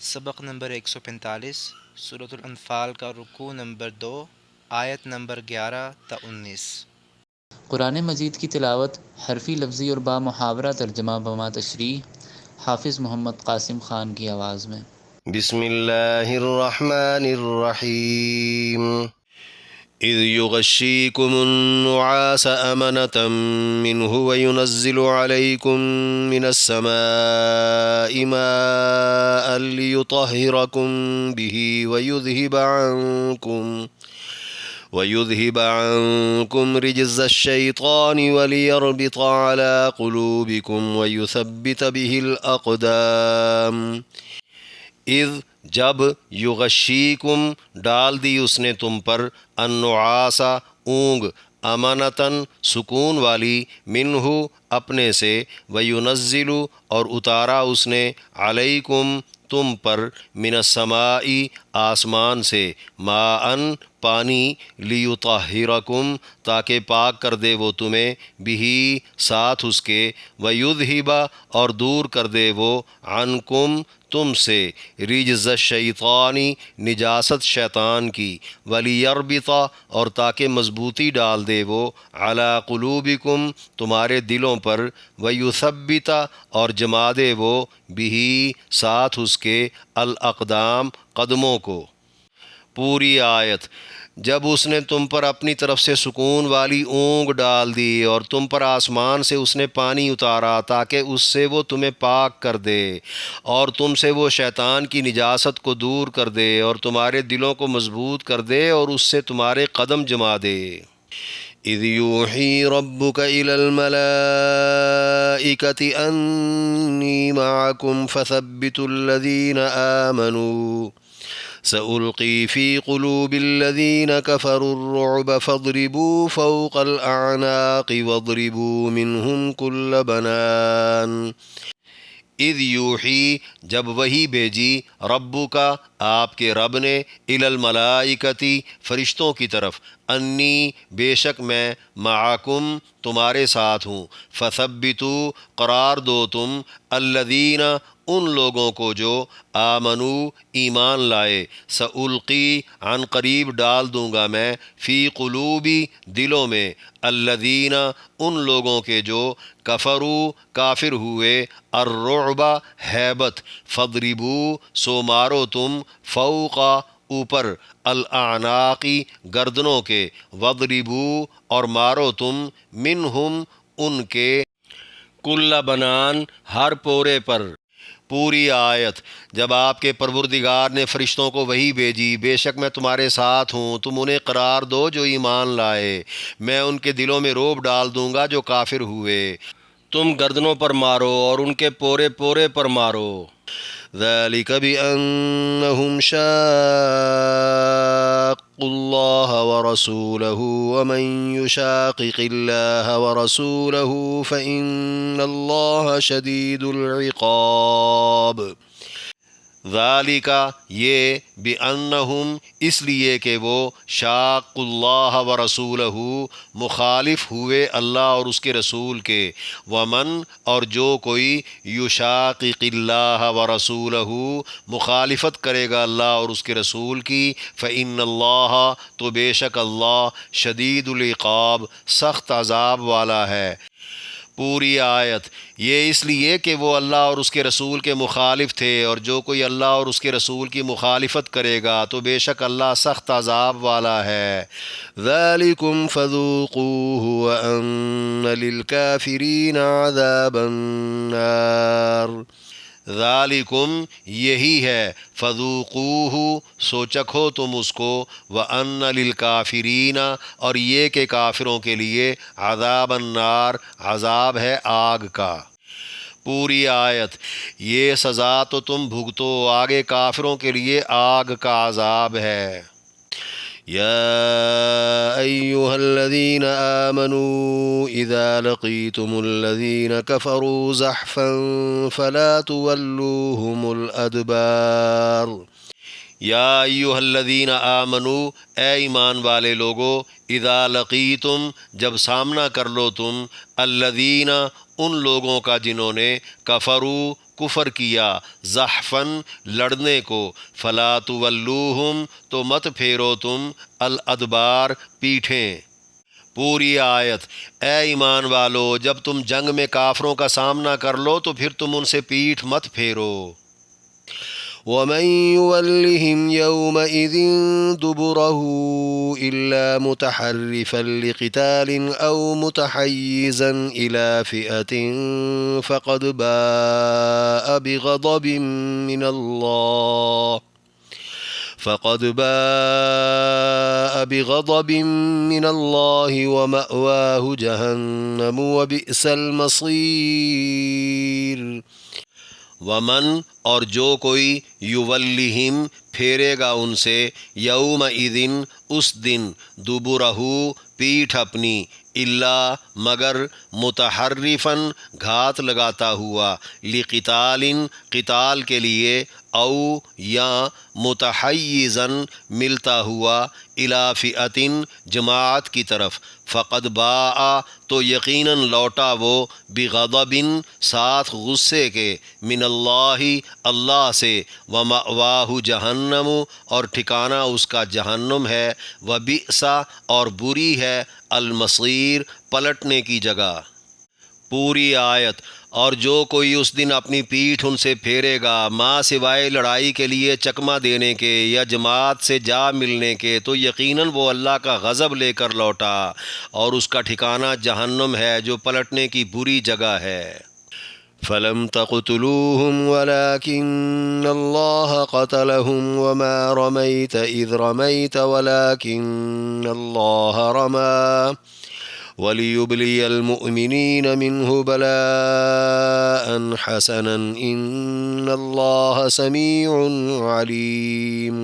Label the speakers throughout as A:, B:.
A: سبق نمبر 145 سورۃ الانفال کا رکوع نمبر 2 آیت نمبر 11 تا 19۔
B: قرآن مجید کی تلاوت حرفی لفظی اور با محاورہ ترجمہ بما تشریح حافظ محمد قاسم خان کی آواز میں۔
C: بسم اللہ الرحمن الرحیم اذ یغشیکم النعاس امنة منه وینزل علیکم من السماء ماء لیطہرکم به ويذهب عنكم رجز الشيطان وليربط على قلوبكم ويثبت به الأقدام۔ اذ جب یغشیکم ڈال دی اس نے تم پر النعاسا اونگ امانتاً سکون والی منہ اپنے سے وینزل اور اتارا اس نے علیکم تم پر من السماء آسمان سے ماءً پانی لیطہرکم تاکہ پاک کر دے وہ تمہیں بھی ساتھ اس کے ویذہب اور دور کر دے وہ عنکم تم سے رجز الشیطانی نجاست شیطان کی ولیربط اور تاکہ مضبوطی ڈال دے وہ علی قلوبکم تمہارے دلوں پر ویثبت اور جما دے وہ بھی ساتھ اس کے الاقدام قدموں کو۔ پوری آیت۔ جب اس نے تم پر اپنی طرف سے سکون والی اونگ ڈال دی اور تم پر آسمان سے اس نے پانی اتارا تاکہ اس سے وہ تمہیں پاک کر دے اور تم سے وہ شیطان کی نجاست کو دور کر دے اور تمہارے دلوں کو مضبوط کر دے اور اس سے تمہارے قدم جما دے۔ اذ یوحی ربک الی الملائکۃ انی معکم فثبتوا الذین آمنوا سألقي في قلوب الذين كفروا الرعب فاضربوا فوق الأعناق واضربوا منهم كل بنان۔ اذ یوحی جب وحی بھیجی ربو کا آپ کے رب نے الی الملائکتی فرشتوں کی طرف انی بے شک میں معکم تمہارے ساتھ ہوں فثبتوا قرار دو تم الذین ان لوگوں کو جو آمنو ایمان لائے سألقی عن قریب ڈال دوں گا میں فی قلوبی دلوں میں الذین ان لوگوں کے جو کفرو کافر ہوئے الرعب ہیبت فاضربوا سو مارو تم فوقا اوپر الاعناقی گردنوں کے واضربوا اور مارو تم منہم ان کے کل بنان ہر پورے پر۔ پوری آیت۔ جب آپ کے پروردگار نے فرشتوں کو وحی بھیجی بے شک میں تمہارے ساتھ ہوں تم انہیں قرار دو جو ایمان لائے میں ان کے دلوں میں روب ڈال دوں گا جو کافر ہوئے تم گردنوں پر مارو اور ان کے پورے پورے پر مارو۔ ذلك بأنهم شاقوا الله ورسوله ومن يشاقق الله ورسوله فإن الله شديد العقاب۔ ذالک یہ بأنہم اس لیے کہ وہ شاق اللہ و رسولہ مخالف ہوئے اللہ اور اس کے رسول کے ومن اور جو کوئی یشاقق اللہ و رسولہ مخالفت کرے گا اللہ اور اس کے رسول کی فإن اللہ تو بے شک اللہ شدید العقاب سخت عذاب والا ہے۔ پوری آیت۔ یہ اس لیے کہ وہ اللہ اور اس کے رسول کے مخالف تھے اور جو کوئی اللہ اور اس کے رسول کی مخالفت کرے گا تو بے شک اللہ سخت عذاب والا ہے۔ ذَلِكُمْ فَذُوقُوهُ وَأَنَّ لِلْكَافِرِينَ عَذَابَ النَّارِ۔ ذالکم یہی ہے فذوقوہ سو چکھو تم اس کو وَأَنَّ لِلْكَافِرِينَ اور یہ کہ کافروں کے لیے عذاب النار عذاب ہے آگ کا۔ پوری آیت۔ یہ سزا تو تم بھگتو آگے کافروں کے لیے آگ کا عذاب ہے۔ یا ایہا الذین آمنوا اذا لقیتم الذین کفروا زحفا فلا تولوہم الادبار۔ یا ایہا الذین آمنوا اے ایمان والے لوگو اذا لقیتم جب سامنا کر لو تم الذین ان لوگوں کا جنہوں نے کفروا کفر کیا زحفن لڑنے کو، فلا تولوہم تو مت پھیرو تم الادبار پیٹھیں۔ پوری آیت: اے ایمان والو، جب تم جنگ میں کافروں کا سامنا کر لو تو پھر تم ان سے پیٹھ مت پھیرو۔ وَمَن يُوَلِّهِمْ يَوْمَئِذٍ دُبُرَهُ إِلَّا مُتَحَرِّفًا لِقِتَالٍ أَوْ مُتَحَيِّزًا إِلَى فِئَةٍ فقد باء بغضب من الله ومأواه جهنم وبئس المصير۔ ومن اور جو کوئی یولہم پھیرے گا ان سے، یومئذ اس دن، دبرہ پیٹھ اپنی، الا مگر، متحرفن گھات لگاتا ہوا، لقتال قتال کے لیے، او یا متحیزن ملتا ہوا، الی فئۃ جماعت کی طرف، فقد باء تو یقیناً لوٹا وہ، بغضب ساتھ غصے کے، من اللہ اللہ سے، ومأواہ جہنم اور ٹھکانہ اس کا جہنم ہے، وبئس اور بری ہے، المصیر پلٹنے کی جگہ۔ پوری آیت: اور جو کوئی اس دن اپنی پیٹھ ان سے پھیرے گا، ماں سوائے لڑائی کے لیے چکمہ دینے کے یا جماعت سے جا ملنے کے، تو یقیناً وہ اللہ کا غضب لے کر لوٹا، اور اس کا ٹھکانہ جہنم ہے جو پلٹنے کی بری جگہ ہے۔ فَلَمْ تَقْتُلُوهُمْ وَلَكِنَّ اللَّهَ قَتَلَهُمْ وَمَا رَمَيْتَ إِذْ رَمَيْتَ وَلَكِنَّ اللَّهَ رَمَى وَلِيُبْلِيَ الْمُؤْمِنِينَ مِنْهُ بَلَاءً حَسَنًا إِنَّ اللَّهَ سَمِيعٌ عَلِيمٌ۔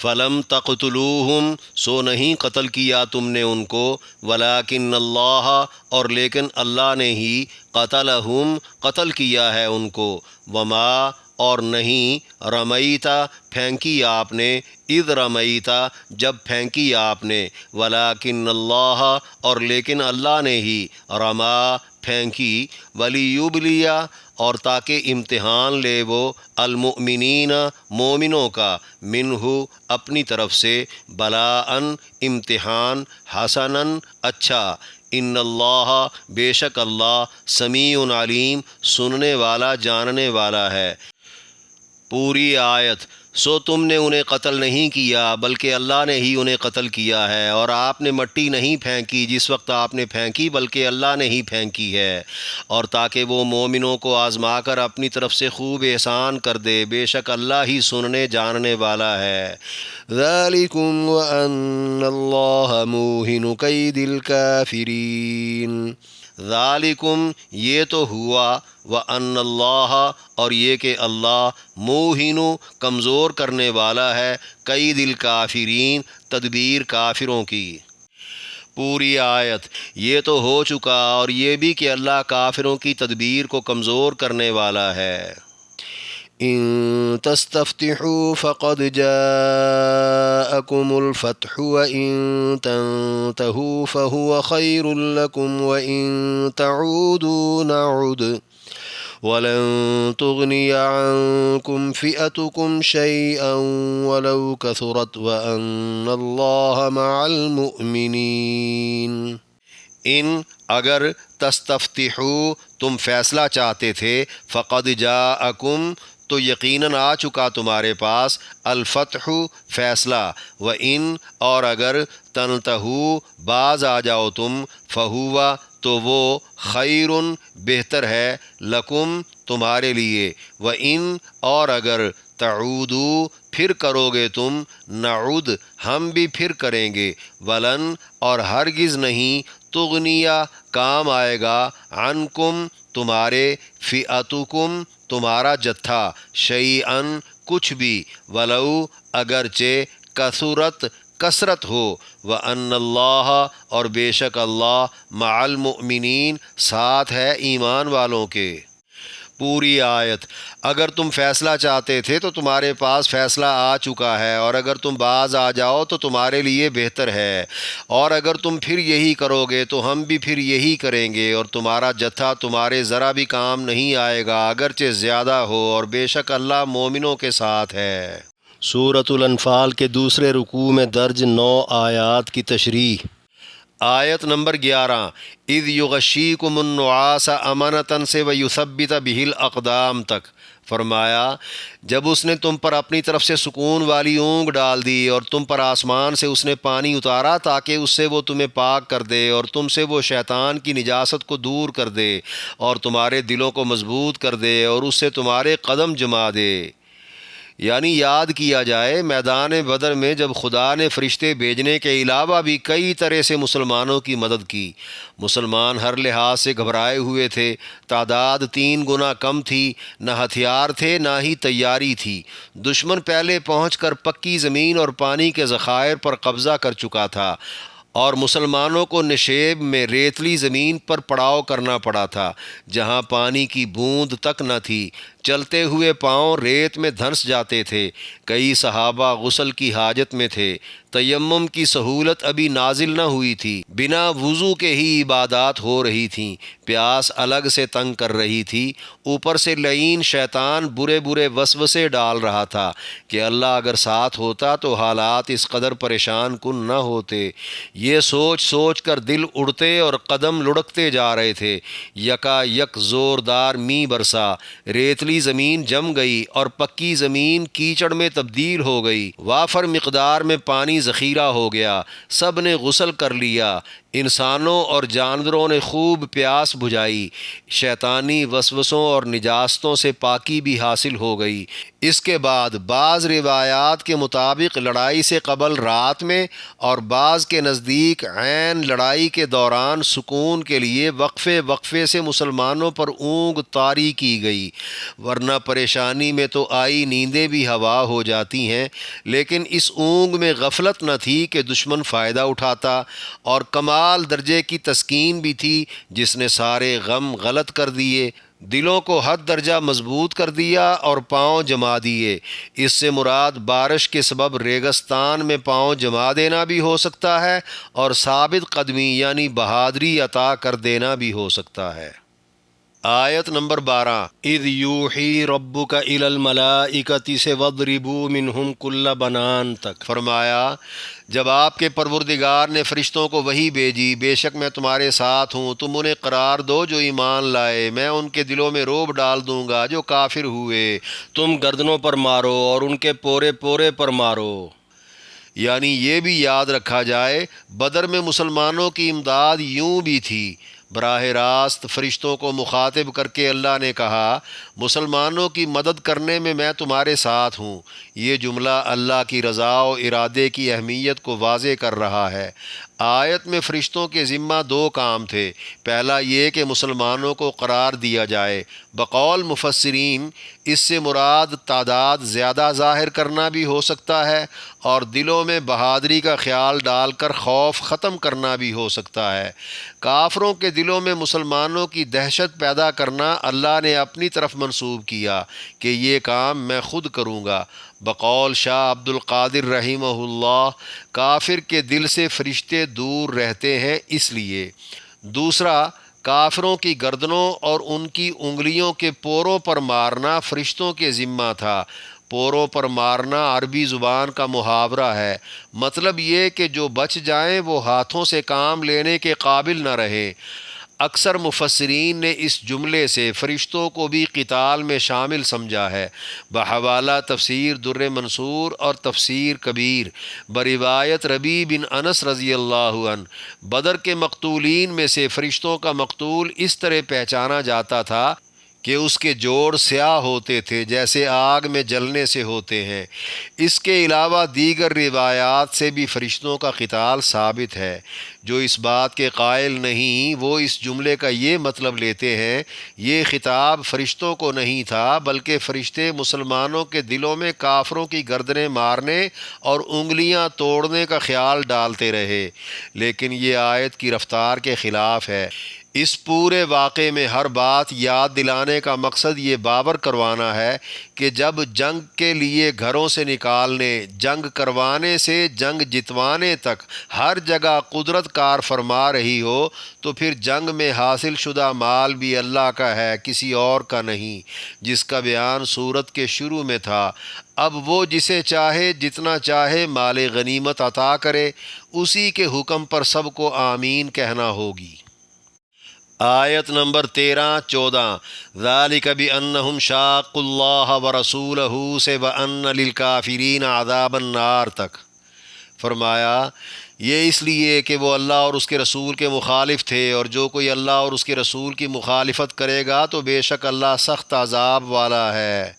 C: فلم تقتلوہم سو نہیں قتل کیا تم نے ان کو، ولیکن اللہ اور لیکن اللہ نے ہی، قتلہم قتل کیا ہے ان کو، وما اور نہیں، رمیتا پھینکی آپ نے، اذ رمیتا جب پھینکی آپ نے، ولیکن اللہ اور لیکن اللہ نے ہی، رما پھینکی، ولیبلی اور تاکہ امتحان لے وہ، المؤمنین مومنوں کا، منہ اپنی طرف سے، بلاءً امتحان، حسناً اچھا، ان اللہ بے شک اللہ، سمیع علیم سننے والا جاننے والا ہے۔ پوری آیت: سو تم نے انہیں قتل نہیں کیا بلکہ اللہ نے ہی انہیں قتل کیا ہے، اور آپ نے مٹی نہیں پھینکی جس وقت آپ نے پھینکی بلکہ اللہ نے ہی پھینکی ہے، اور تاکہ وہ مومنوں کو آزما کر اپنی طرف سے خوب احسان کر دے، بے شک اللہ ہی سننے جاننے والا ہے۔ ذالکم وان اللہ موہن کید الکافرین۔ ذالکم یہ تو ہوا، وَأَنَّ اللَّهَ اور یہ کہ اللہ، موہن کمزور کرنے والا ہے، کید الکافرین تدبیر کافروں کی۔ پوری آیت: یہ تو ہو چکا اور یہ بھی کہ اللہ کافروں کی تدبیر کو کمزور کرنے والا ہے۔ ان تستفتحوا فقد جاءكم الفتح وان تنتهوا فهو خير لكم وان تعودوا نعد ولن تغني عنكم فئتكم شيئا ولو كثرت وان الله مع المؤمنين۔ ان اگر تستفتحوا تم فیصلہ چاہتے تھے، فقد جاءکم تو یقیناً آ چکا تمہارے پاس، الفتح فیصلہ، وَإِن اور اگر تنتہو باز آ جاؤ تم، فہو تو وہ خیر بہتر ہے، لکم تمہارے لیے، وَإِن اور اگر تعودو پھر کرو گے تم، نعود ہم بھی پھر کریں گے، ولن اور ہرگز نہیں، تغنیہ کام آئے گا، عنکم تمہارے، فئتکم تمہارا جتھا، شیئاً کچھ بھی، ولو اگرچہ، کثرت کثرت ہو، وَأَنَّ اللَّهَ اور بے شک اللہ، مع المؤمنین ساتھ ہے ایمان والوں کے۔ پوری آیت۔ اگر تم فیصلہ چاہتے تھے تو تمہارے پاس فیصلہ آ چکا ہے، اور اگر تم باز آ جاؤ تو تمہارے لیے بہتر ہے، اور اگر تم پھر یہی کرو گے تو ہم بھی پھر یہی کریں گے، اور تمہارا جتھا تمہارے ذرا بھی کام نہیں آئے گا اگرچہ زیادہ ہو، اور بے شک اللہ مومنوں کے ساتھ ہے۔ سورۃ الانفال کے دوسرے رکوع میں درج 9 آیات کی تشریح۔ آیت نمبر 11، اذ یغشیکم النعاس امنتاً سے ویثبت بہ الاقدام تک، فرمایا جب اس نے تم پر اپنی طرف سے سکون والی اونگ ڈال دی اور تم پر آسمان سے اس نے پانی اتارا تاکہ اس سے وہ تمہیں پاک کر دے اور تم سے وہ شیطان کی نجاست کو دور کر دے اور تمہارے دلوں کو مضبوط کر دے اور اس سے تمہارے قدم جما دے۔ یعنی یاد کیا جائے میدان بدر میں جب خدا نے فرشتے بھیجنے کے علاوہ بھی کئی طرح سے مسلمانوں کی مدد کی۔ مسلمان ہر لحاظ سے گھبرائے ہوئے تھے، تعداد 3 گنا کم تھی، نہ ہتھیار تھے نہ ہی تیاری تھی۔ دشمن پہلے پہنچ کر پکی زمین اور پانی کے ذخائر پر قبضہ کر چکا تھا، اور مسلمانوں کو نشیب میں ریتلی زمین پر پڑاؤ کرنا پڑا تھا جہاں پانی کی بوند تک نہ تھی۔ چلتے ہوئے پاؤں ریت میں دھنس جاتے تھے۔ کئی صحابہ غسل کی حاجت میں تھے۔ تیمم کی سہولت ابھی نازل نہ ہوئی تھی، بنا وضو کے ہی عبادات ہو رہی تھیں۔ پیاس الگ سے تنگ کر رہی تھی، اوپر سے لعین شیطان برے برے وسوسے ڈال رہا تھا کہ اللہ اگر ساتھ ہوتا تو حالات اس قدر پریشان کن نہ ہوتے۔ یہ سوچ سوچ کر دل اڑتے اور قدم لڑکتے جا رہے تھے۔ یکا یک زوردار می برسا، ریتلی زمین جم گئی اور پکی زمین کیچڑ میں تبدیل ہو گئی۔ وافر مقدار میں پانی ذخیرہ ہو گیا۔ سب نے غسل کر لیا۔ انسانوں اور جانوروں نے خوب پیاس بجھائی۔ شیطانی وسوسوں اور نجاستوں سے پاکی بھی حاصل ہو گئی۔ اس کے بعد بعض روایات کے مطابق لڑائی سے قبل رات میں اور بعض کے نزدیک عین لڑائی کے دوران سکون کے لیے وقفے وقفے سے مسلمانوں پر اونگ طاری کی گئی، ورنہ پریشانی میں تو آئی نیندیں بھی ہوا ہو جاتی ہیں، لیکن اس اونگ میں غفلت نہ تھی کہ دشمن فائدہ اٹھاتا، اور کمال درجے کی تسکین بھی تھی جس نے سارے غم غلط کر دیے، دلوں کو حد درجہ مضبوط کر دیا اور پاؤں جما دیے۔ اس سے مراد بارش کے سبب ریگستان میں پاؤں جما دینا بھی ہو سکتا ہے اور ثابت قدمی یعنی بہادری عطا کر دینا بھی ہو سکتا ہے۔ آیت نمبر 12، اذ یوحی ربک الی الملائکۃ سے وضربوا منہم کل بنان تک، فرمایا جب آپ کے پروردگار نے فرشتوں کو وحی بھیجی، بے شک میں تمہارے ساتھ ہوں، تم انہیں قرار دو جو ایمان لائے، میں ان کے دلوں میں رعب ڈال دوں گا جو کافر ہوئے، تم گردنوں پر مارو اور ان کے پورے پورے پر مارو۔ یعنی یہ بھی یاد رکھا جائے بدر میں مسلمانوں کی امداد یوں بھی تھی۔ براہ راست فرشتوں کو مخاطب کر کے اللہ نے کہا مسلمانوں کی مدد کرنے میں میں تمہارے ساتھ ہوں۔ یہ جملہ اللہ کی رضا و ارادے کی اہمیت کو واضح کر رہا ہے۔ آیت میں فرشتوں کے ذمہ 2 کام تھے۔ پہلا یہ کہ مسلمانوں کو قرار دیا جائے، بقول مفسرین اس سے مراد تعداد زیادہ ظاہر کرنا بھی ہو سکتا ہے اور دلوں میں بہادری کا خیال ڈال کر خوف ختم کرنا بھی ہو سکتا ہے۔ کافروں کے دلوں میں مسلمانوں کی دہشت پیدا کرنا اللہ نے اپنی طرف منسوب کیا کہ یہ کام میں خود کروں گا۔ بقول شاہ عبد القادر رحمہ اللہ، کافر کے دل سے فرشتے دور رہتے ہیں اس لیے۔ دوسرا، کافروں کی گردنوں اور ان کی انگلیوں کے پوروں پر مارنا فرشتوں کے ذمہ تھا۔ پوروں پر مارنا عربی زبان کا محاورہ ہے، مطلب یہ کہ جو بچ جائیں وہ ہاتھوں سے کام لینے کے قابل نہ رہیں۔ اکثر مفسرین نے اس جملے سے فرشتوں کو بھی قتال میں شامل سمجھا ہے۔ بحوالہ تفسیر در منصور اور تفسیر کبیر، بروایت ربیع بن انس رضی اللہ عنہ، بدر کے مقتولین میں سے فرشتوں کا مقتول اس طرح پہچانا جاتا تھا کہ اس کے جوڑ سیاہ ہوتے تھے جیسے آگ میں جلنے سے ہوتے ہیں۔ اس کے علاوہ دیگر روایات سے بھی فرشتوں کا قتال ثابت ہے۔ جو اس بات کے قائل نہیں وہ اس جملے کا یہ مطلب لیتے ہیں یہ خطاب فرشتوں کو نہیں تھا بلکہ فرشتے مسلمانوں کے دلوں میں کافروں کی گردنیں مارنے اور انگلیاں توڑنے کا خیال ڈالتے رہے، لیکن یہ آیت کی رفتار کے خلاف ہے۔ اس پورے واقعے میں ہر بات یاد دلانے کا مقصد یہ باور کروانا ہے کہ جب جنگ کے لیے گھروں سے نکالنے، جنگ کروانے سے جنگ جتوانے تک ہر جگہ قدرت کار فرما رہی ہو تو پھر جنگ میں حاصل شدہ مال بھی اللہ کا ہے، کسی اور کا نہیں، جس کا بیان سورت کے شروع میں تھا۔ اب وہ جسے چاہے جتنا چاہے مال غنیمت عطا کرے، اسی کے حکم پر سب کو آمین کہنا ہوگی۔ آیت نمبر 13-14 ذالک بأنہم شاقوا اللہ ورسولہ سے وأن للکافرین عذاب النار تک فرمایا یہ اس لیے کہ وہ اللہ اور اس کے رسول کے مخالف تھے، اور جو کوئی اللہ اور اس کے رسول کی مخالفت کرے گا تو بے شک اللہ سخت عذاب والا ہے۔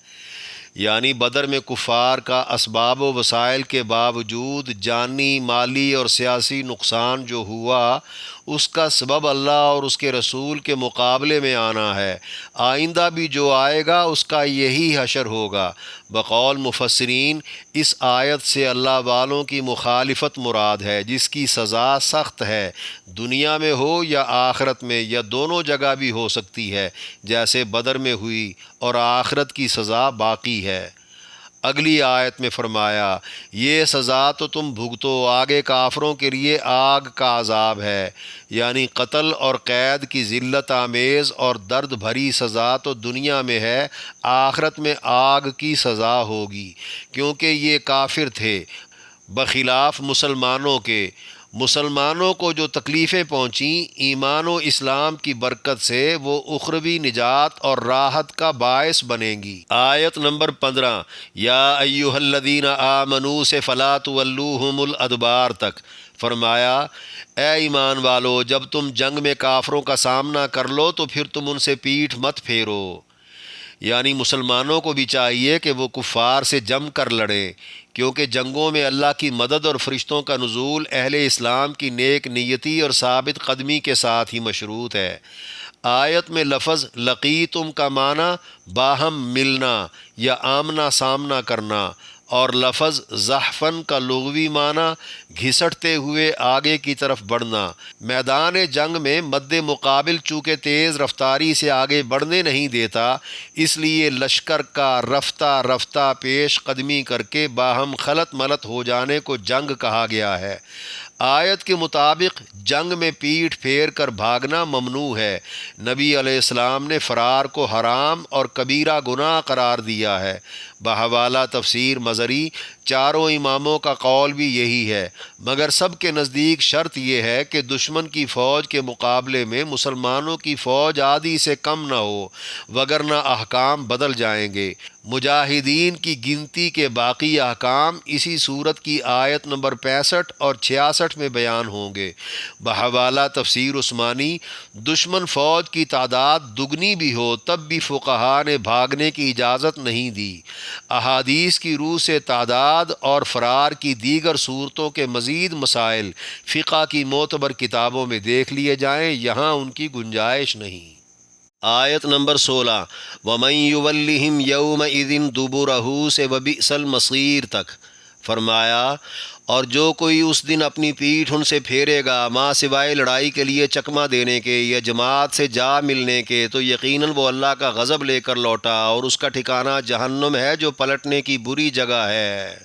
C: یعنی بدر میں کفار کا اسباب و وسائل کے باوجود جانی، مالی اور سیاسی نقصان جو ہوا، اس کا سبب اللہ اور اس کے رسول کے مقابلے میں آنا ہے۔ آئندہ بھی جو آئے گا اس کا یہی حشر ہوگا۔ بقول مفسرین اس آیت سے اللہ والوں کی مخالفت مراد ہے، جس کی سزا سخت ہے، دنیا میں ہو یا آخرت میں، یا دونوں جگہ بھی ہو سکتی ہے، جیسے بدر میں ہوئی، اور آخرت کی سزا باقی ہے۔ اگلی آیت میں فرمایا یہ سزا تو تم بھگتو، آگے کافروں کے لیے آگ کا عذاب ہے، یعنی قتل اور قید کی ذلت آمیز اور درد بھری سزا تو دنیا میں ہے، آخرت میں آگ کی سزا ہوگی، کیونکہ یہ کافر تھے بخلاف مسلمانوں کے۔ مسلمانوں کو جو تکلیفیں پہنچیں ایمان و اسلام کی برکت سے، وہ اخروی نجات اور راحت کا باعث بنیں گی۔ آیت نمبر 15 یا ایھا الذین آمنوا سے فلا تولوہم الادبار تک فرمایا اے ایمان والو، جب تم جنگ میں کافروں کا سامنا کر لو تو پھر تم ان سے پیٹھ مت پھیرو، یعنی مسلمانوں کو بھی چاہیے کہ وہ کفار سے جم کر لڑیں، کیونکہ جنگوں میں اللہ کی مدد اور فرشتوں کا نزول اہل اسلام کی نیک نیتی اور ثابت قدمی کے ساتھ ہی مشروط ہے۔ آیت میں لفظ لقیتم کا معنی باہم ملنا یا آمنا سامنا کرنا، اور لفظ زحفن کا لغوی معنی گھسٹتے ہوئے آگے کی طرف بڑھنا۔ میدان جنگ میں مد مقابل چونکہ تیز رفتاری سے آگے بڑھنے نہیں دیتا، اس لیے لشکر کا رفتہ رفتہ پیش قدمی کر کے باہم خلط ملط ہو جانے کو جنگ کہا گیا ہے۔ آیت کے مطابق جنگ میں پیٹھ پھیر کر بھاگنا ممنوع ہے۔ نبی علیہ السلام نے فرار کو حرام اور کبیرہ گناہ قرار دیا ہے۔ بحوالہ تفسیر مزری چاروں اماموں کا قول بھی یہی ہے، مگر سب کے نزدیک شرط یہ ہے کہ دشمن کی فوج کے مقابلے میں مسلمانوں کی فوج آدھی سے کم نہ ہو، وگرنہ احکام بدل جائیں گے۔ مجاہدین کی گنتی کے باقی احکام اسی صورت کی آیت نمبر 65 اور 66 میں بیان ہوں گے۔ بحوالہ تفسیر عثمانی دشمن فوج کی تعداد دگنی بھی ہو تب بھی فقہا نے بھاگنے کی اجازت نہیں دی۔ احادیث کی روح سے تعداد اور فرار کی دیگر صورتوں کے مزید مسائل فقہ کی معتبر کتابوں میں دیکھ لیے جائیں، یہاں ان کی گنجائش نہیں۔ آیت نمبر 16 وَمَن يُوَلِّهِمْ يَوْمَئِذٍ دُبُرَهُ سے وَبِئْسَ الْمَصِيرُ تک فرمایا اور جو کوئی اس دن اپنی پیٹھ ان سے پھیرے گا ماں سوائے لڑائی کے لیے چکمہ دینے کے یا جماعت سے جا ملنے کے، تو یقیناً وہ اللہ کا غضب لے کر لوٹا، اور اس کا ٹھکانہ جہنم ہے جو پلٹنے کی بری جگہ ہے۔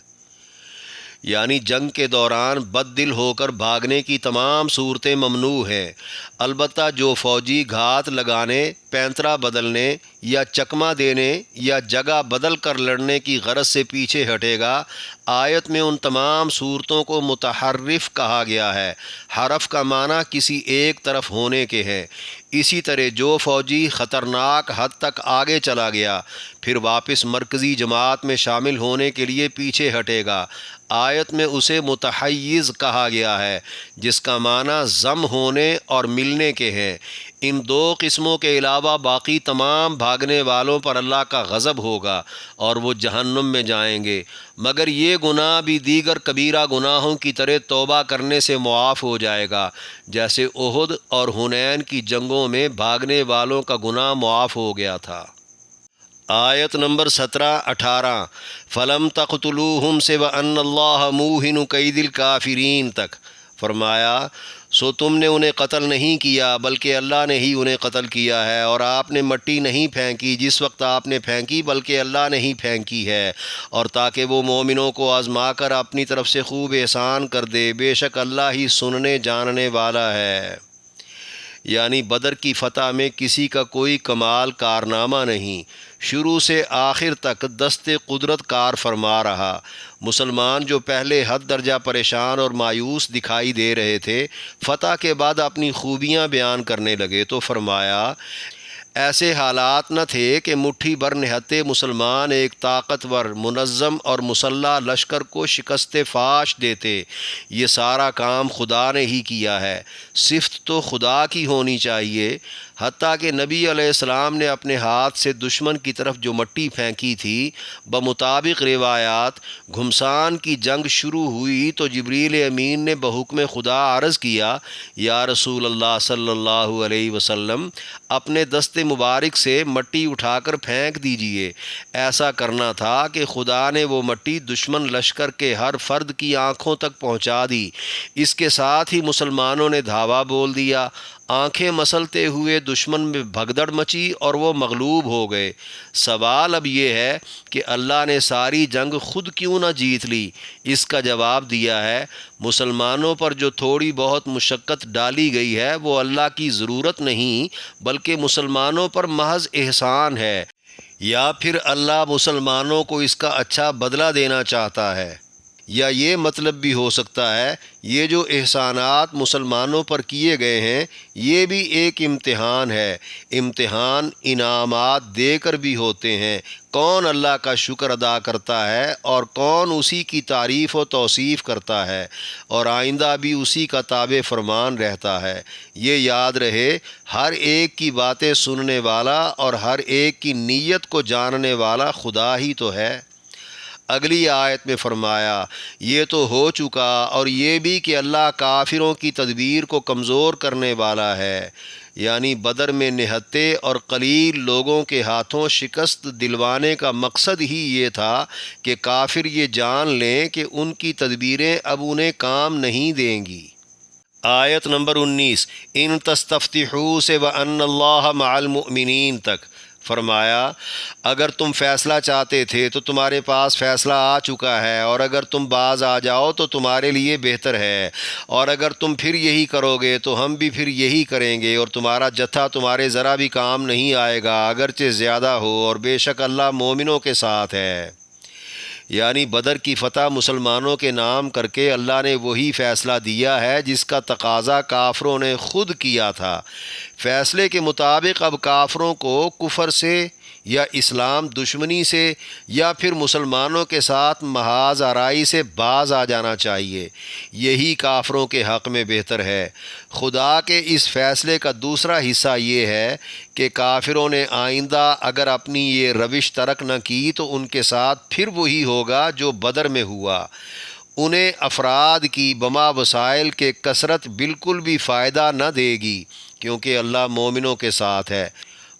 C: یعنی جنگ کے دوران بد دل ہو کر بھاگنے کی تمام صورتیں ممنوع ہیں، البتہ جو فوجی گھات لگانے، پینترا بدلنے یا چکمہ دینے یا جگہ بدل کر لڑنے کی غرض سے پیچھے ہٹے گا، آیت میں ان تمام صورتوں کو متحرف کہا گیا ہے۔ حرف کا معنی کسی ایک طرف ہونے کے ہے۔ اسی طرح جو فوجی خطرناک حد تک آگے چلا گیا پھر واپس مرکزی جماعت میں شامل ہونے کے لیے پیچھے ہٹے گا، آیت میں اسے متحیز کہا گیا ہے، جس کا معنی ضم ہونے اور ملنے کے ہیں۔ ان دو قسموں کے علاوہ باقی تمام بھاگنے والوں پر اللہ کا غضب ہوگا اور وہ جہنم میں جائیں گے، مگر یہ گناہ بھی دیگر کبیرہ گناہوں کی طرح توبہ کرنے سے معاف ہو جائے گا، جیسے احد اور حنین کی جنگوں میں بھاگنے والوں کا گناہ معاف ہو گیا تھا۔ آیت نمبر 17-18 فَلَمْ تَقْتُلُوهُمْ سے وَأَنَّ اللَّهَ مُوهِنُ كَيْدِ الْكَافِرِينَ تک فرمایا سو تم نے انہیں قتل نہیں کیا بلکہ اللہ نے ہی انہیں قتل کیا ہے، اور آپ نے مٹی نہیں پھینکی جس وقت آپ نے پھینکی بلکہ اللہ نے ہی پھینکی ہے، اور تاکہ وہ مومنوں کو آزما کر اپنی طرف سے خوب احسان کر دے، بے شک اللہ ہی سننے جاننے والا ہے۔ یعنی بدر کی فتح میں کسی کا کوئی کمال کارنامہ نہیں، شروع سے آخر تک دست قدرت کار فرما رہا۔ مسلمان جو پہلے حد درجہ پریشان اور مایوس دکھائی دے رہے تھے، فتح کے بعد اپنی خوبیاں بیان کرنے لگے تو فرمایا ایسے حالات نہ تھے کہ مٹھی بھر نہتے مسلمان ایک طاقتور، منظم اور مسلح لشکر کو شکست فاش دیتے۔ یہ سارا کام خدا نے ہی کیا ہے، صفت تو خدا کی ہونی چاہیے۔ حتیٰ کہ نبی علیہ السلام نے اپنے ہاتھ سے دشمن کی طرف جو مٹی پھینکی تھی، بمطابق روایات گھمسان کی جنگ شروع ہوئی تو جبریل امین نے بحکم خدا عرض کیا، یا رسول اللہ صلی اللہ علیہ وسلم، اپنے دست مبارک سے مٹی اٹھا کر پھینک دیجئے۔ ایسا کرنا تھا کہ خدا نے وہ مٹی دشمن لشکر کے ہر فرد کی آنکھوں تک پہنچا دی۔ اس کے ساتھ ہی مسلمانوں نے دھاوا بول دیا، آنکھیں مسلتے ہوئے دشمن میں بھگدڑ مچی اور وہ مغلوب ہو گئے۔ سوال اب یہ ہے کہ اللہ نے ساری جنگ خود کیوں نہ جیت لی؟ اس کا جواب دیا ہے، مسلمانوں پر جو تھوڑی بہت مشقت ڈالی گئی ہے وہ اللہ کی ضرورت نہیں بلکہ مسلمانوں پر محض احسان ہے، یا پھر اللہ مسلمانوں کو اس کا اچھا بدلہ دینا چاہتا ہے، یا یہ مطلب بھی ہو سکتا ہے یہ جو احسانات مسلمانوں پر کیے گئے ہیں یہ بھی ایک امتحان ہے۔ امتحان انعامات دے کر بھی ہوتے ہیں، کون اللہ کا شکر ادا کرتا ہے اور کون اسی کی تعریف و توصیف کرتا ہے، اور آئندہ بھی اسی کا تابع فرمان رہتا ہے۔ یہ یاد رہے، ہر ایک کی باتیں سننے والا اور ہر ایک کی نیت کو جاننے والا خدا ہی تو ہے۔ اگلی آیت میں فرمایا، یہ تو ہو چکا، اور یہ بھی کہ اللہ کافروں کی تدبیر کو کمزور کرنے والا ہے۔ یعنی بدر میں نہتے اور قلیل لوگوں کے ہاتھوں شکست دلوانے کا مقصد ہی یہ تھا کہ کافر یہ جان لیں کہ ان کی تدبیریں اب انہیں کام نہیں دیں گی۔ آیت نمبر 19، ان تستفتحوا سے وَأَنَّ اللَّهَ مَعَ الْمُؤْمِنِينَ تک فرمایا، اگر تم فیصلہ چاہتے تھے تو تمہارے پاس فیصلہ آ چکا ہے، اور اگر تم باز آ جاؤ تو تمہارے لیے بہتر ہے، اور اگر تم پھر یہی کرو گے تو ہم بھی پھر یہی کریں گے، اور تمہارا جتھا تمہارے ذرا بھی کام نہیں آئے گا اگرچہ زیادہ ہو، اور بے شک اللہ مومنوں کے ساتھ ہے۔ یعنی بدر کی فتح مسلمانوں کے نام کر کے اللہ نے وہی فیصلہ دیا ہے جس کا تقاضا کافروں نے خود کیا تھا۔ فیصلے کے مطابق اب کافروں کو کفر سے یا اسلام دشمنی سے یا پھر مسلمانوں کے ساتھ محاذ آرائی سے باز آ جانا چاہیے، یہی کافروں کے حق میں بہتر ہے۔ خدا کے اس فیصلے کا دوسرا حصہ یہ ہے کہ کافروں نے آئندہ اگر اپنی یہ روش ترک نہ کی تو ان کے ساتھ پھر وہی ہوگا جو بدر میں ہوا۔ انہیں افراد کی بما وسائل کے کثرت بالکل بھی فائدہ نہ دے گی، کیونکہ اللہ مومنوں کے ساتھ ہے۔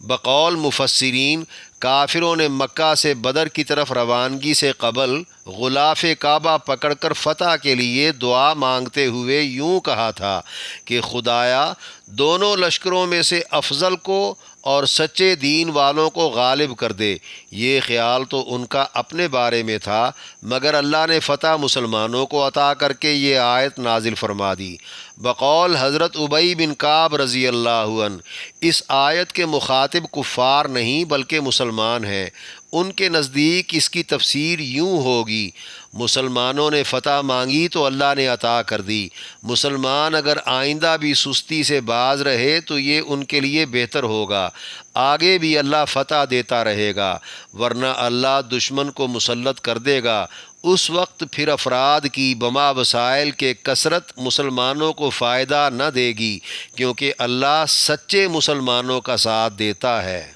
C: بقول مفسرین، کافروں نے مکہ سے بدر کی طرف روانگی سے قبل غلاف کعبہ پکڑ کر فتح کے لیے دعا مانگتے ہوئے یوں کہا تھا کہ خدایا دونوں لشکروں میں سے افضل کو اور سچے دین والوں کو غالب کر دے۔ یہ خیال تو ان کا اپنے بارے میں تھا، مگر اللہ نے فتح مسلمانوں کو عطا کر کے یہ آیت نازل فرما دی۔ بقول حضرت ابی بن کعب رضی اللہ عنہ، اس آیت کے مخاطب کفار نہیں بلکہ مسلمان ہیں۔ ان کے نزدیک اس کی تفسیر یوں ہوگی، مسلمانوں نے فتح مانگی تو اللہ نے عطا کر دی، مسلمان اگر آئندہ بھی سستی سے باز رہے تو یہ ان کے لیے بہتر ہوگا، آگے بھی اللہ فتح دیتا رہے گا، ورنہ اللہ دشمن کو مسلط کر دے گا۔ اس وقت پھر افراد کی بما وسائل کے کثرت مسلمانوں کو فائدہ نہ دے گی، کیونکہ اللہ سچے مسلمانوں کا ساتھ دیتا ہے۔